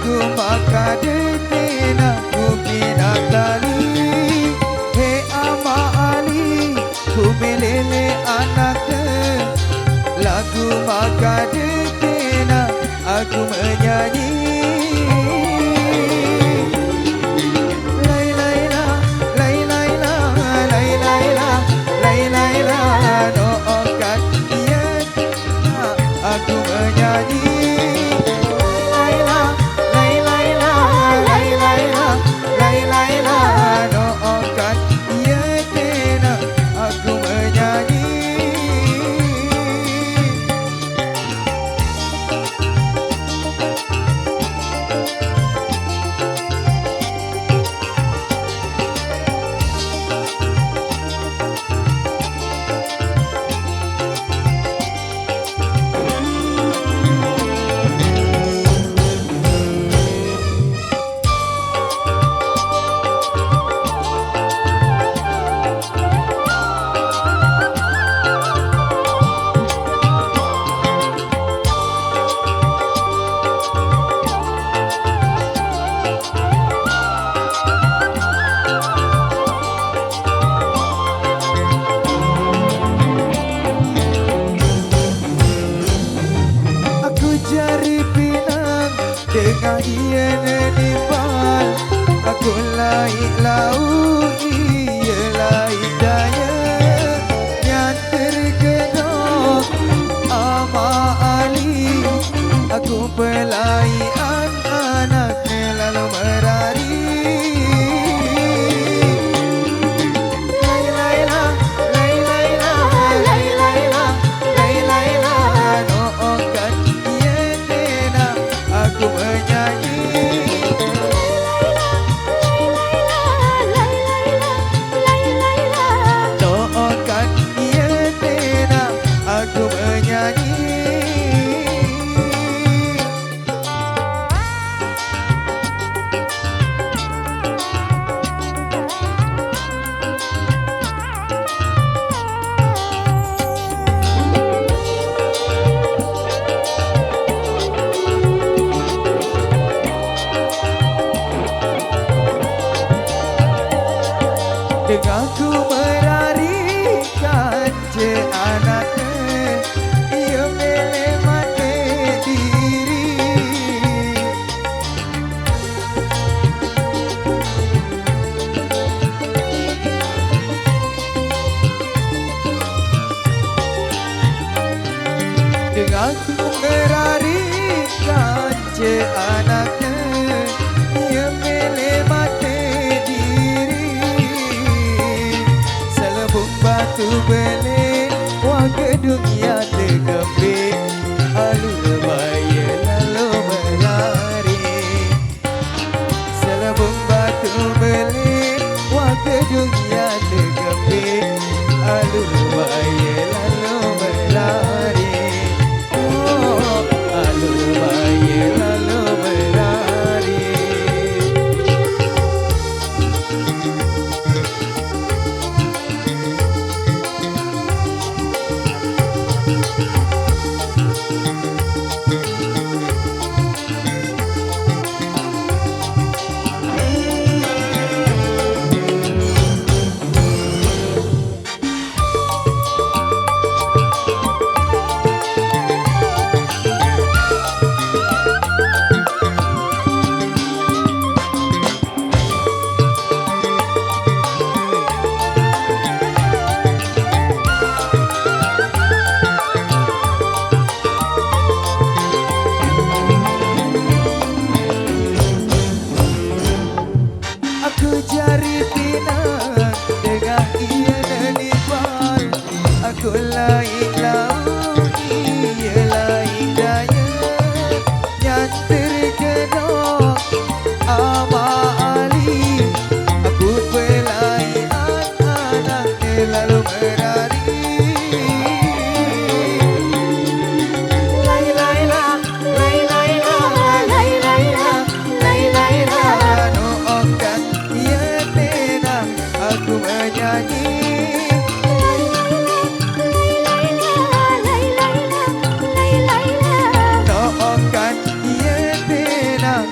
Aku maka detena ku bina kali. Hei ama Ali ku melele anaknya. Lagu maka detena aku menyanyi. Aku menyanyi. Jari pinang dengan ia menimpan. Aku laik lau ia laik daya. Yang terkenal ama Ali. Aku pelaian anaknya lalu merari. Dengan ku merarikan je anaknya. Ia meleh mati diri. Dengan ku merarikan je anaknya. Ia meleh mati diri. Batu belik warga dunia tergembik. Alur raya lalu berlari. Selebung batu belik warga dunia tergembik. Alur raya lalu berlari. Oh, alur raya lalu berlari. Aku jari pinang dengan ia menimpan. Aku laik lau ia laik daya. Yang terkenal ama Ali. Aku pelaian anaknya lalu merari. Aku menyanyi. Doakan ia tenang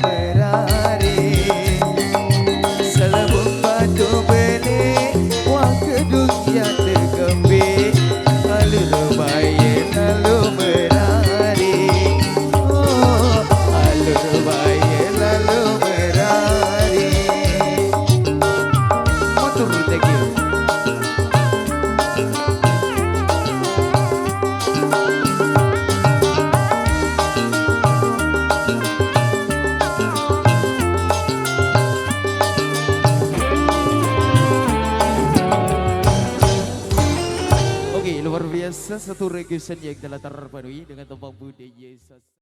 merari selebung batu beli wah kedung ya tergembi alur bayi lalu merari oh alur bayi lalu merari motor thank you. Oke, luar biasa satu regusan yang telah terpenuhi dengan tembang budaya.